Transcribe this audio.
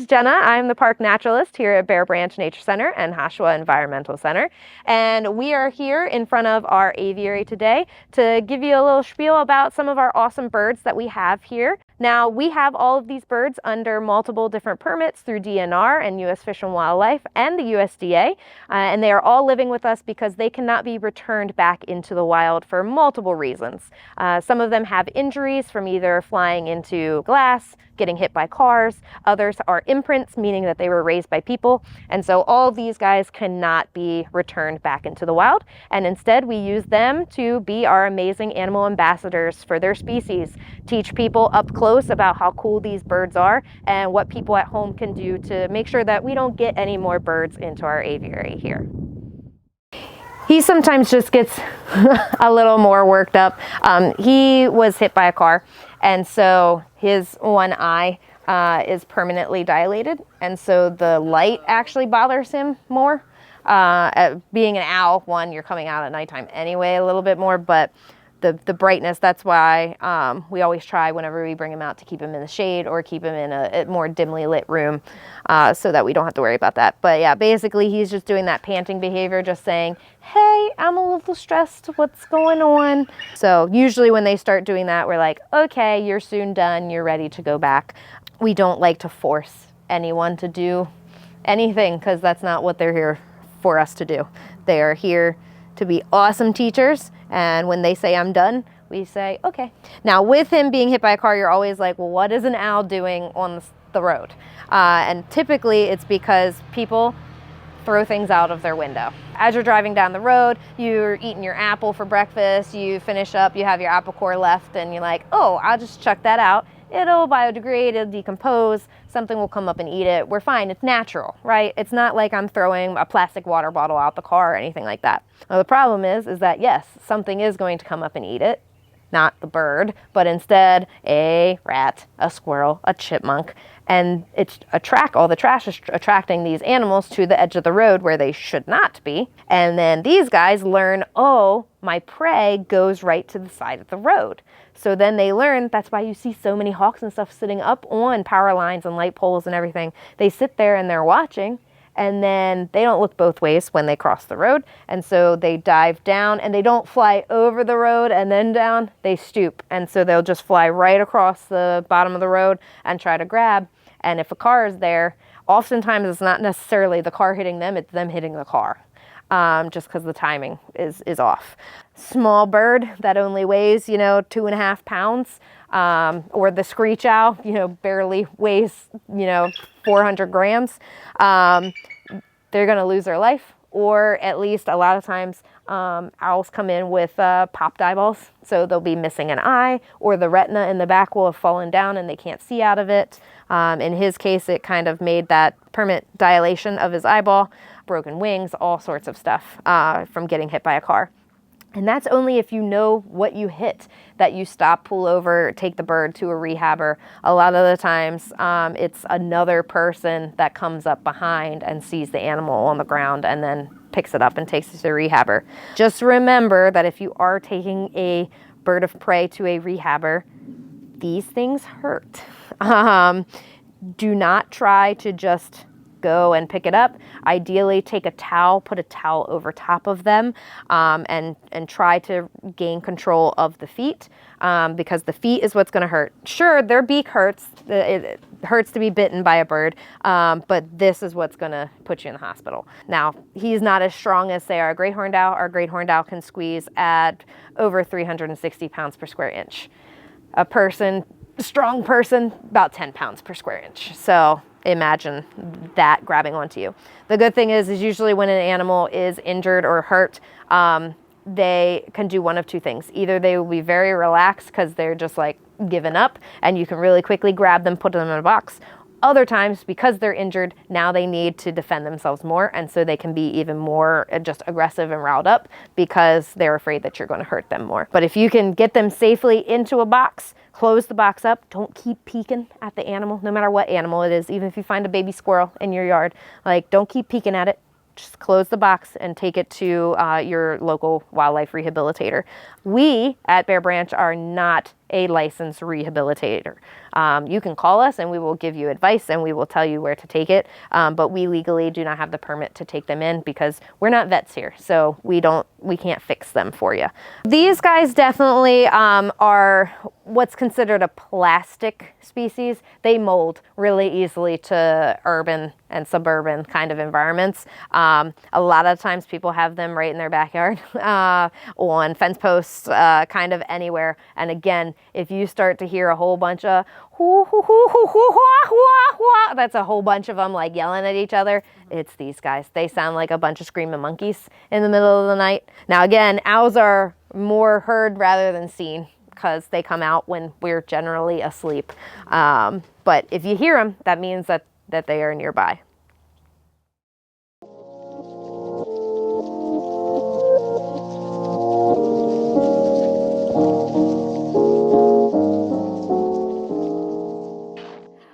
is Jenna. I'm the park naturalist here at Bear Branch Nature Center and Hashawha Environmental Center. And we are here in front of our aviary today to give you a little spiel about some of our awesome birds that we have here. Now, we have all of these birds under multiple different permits through DNR and U.S. Fish and Wildlife and the USDA, and they are all living with us because they cannot be returned back into the wild for multiple reasons. Some of them have injuries from either flying into glass, getting hit by cars. Others are imprints, meaning that they were raised by people. And so all of these guys cannot be returned back into the wild. And instead, we use them to be our amazing animal ambassadors for their species, teach people up close about how cool these birds are and what people at home can do to make sure that we don't get any more birds into our aviary here. He sometimes just gets a little more worked up. He was hit by a car, and so his one eye is permanently dilated, and so the light actually bothers him more. Being an owl, one, you're coming out at nighttime anyway a little bit more, but the brightness, that's why we always try whenever we bring him out to keep him in the shade or keep him in a more dimly lit room so that we don't have to worry about that. But yeah, basically he's just doing that panting behavior, just saying, hey, I'm a little stressed, what's going on? So usually when they start doing that, we're like, okay, you're soon done, you're ready to go back. We don't like to force anyone to do anything because that's not what they're here for us to do. They are here to be awesome teachers, and when they say I'm done, we say okay. Now with him being hit by a car, you're always like, well, what is an owl doing on the road? And typically it's because people throw things out of their window. As you're driving down the road, you're eating your apple for breakfast, you finish up, you have your apple core left, and you're like, oh, I'll just chuck that out. It'll biodegrade, it'll decompose, something will come up and eat it. We're fine, it's natural, right? It's not like I'm throwing a plastic water bottle out the car or anything like that. Well, the problem is that yes, something is going to come up and eat it, not the bird, but instead a rat, a squirrel, a chipmunk, and all the trash is attracting these animals to the edge of the road where they should not be. And then these guys learn, oh, my prey goes right to the side of the road. So then they learn, that's why you see so many hawks and stuff sitting up on power lines and light poles and everything. They sit there and they're watching, and then they don't look both ways when they cross the road. And so they dive down, and they don't fly over the road and then down, they stoop. And so they'll just fly right across the bottom of the road and try to grab. And if a car is there, oftentimes it's not necessarily the car hitting them, it's them hitting the car. Just because the timing is off. Small bird that only weighs, 2.5 pounds, or the screech owl, barely weighs, 400 grams, they're going to lose their life. Or at least a lot of times owls come in with popped eyeballs, so they'll be missing an eye, or the retina in the back will have fallen down and they can't see out of it. In his case, it kind of made that permanent dilation of his eyeball, broken wings, all sorts of stuff from getting hit by a car. And that's only if you know what you hit, that you stop, pull over, take the bird to a rehabber. A lot of the times it's another person that comes up behind and sees the animal on the ground and then picks it up and takes it to the rehabber. Just remember that if you are taking a bird of prey to a rehabber, these things hurt. Do not try to just go and pick it up. Ideally, take a towel, put a towel over top of them, and try to gain control of the feet, because the feet is what's going to hurt. Sure, their beak hurts. It hurts to be bitten by a bird, but this is what's going to put you in the hospital. Now, he's not as strong as, say, our great horned owl. Our great horned owl can squeeze at over 360 pounds per square inch. A strong person, about 10 pounds per square inch. So imagine that grabbing onto you. The good thing is usually when an animal is injured or hurt, they can do one of two things. Either they will be very relaxed because they're just like given up and you can really quickly grab them, put them in a box. Other times, because they're injured, now they need to defend themselves more, and so they can be even more just aggressive and riled up because they're afraid that you're going to hurt them more. But if you can get them safely into a box, close the box up, don't keep peeking at the animal, no matter what animal it is. Even if you find a baby squirrel in your yard, don't keep peeking at it. Just close the box and take it to your local wildlife rehabilitator. We at Bear Branch are not a licensed rehabilitator. You can call us and we will give you advice and we will tell you where to take it. But we legally do not have the permit to take them in because we're not vets here. So we can't fix them for you. These guys definitely are what's considered a plastic species. They mold really easily to urban and suburban kind of environments. A lot of times people have them right in their backyard, on fence posts, kind of anywhere. And again, if you start to hear a whole bunch of hoo, hoo, hoo, hoo, hoo, hoo, hoo, hoo, that's a whole bunch of them like yelling at each other. It's these guys. They sound like a bunch of screaming monkeys in the middle of the night. Now again, owls are more heard rather than seen because they come out when we're generally asleep. But if you hear them, that means that they are nearby.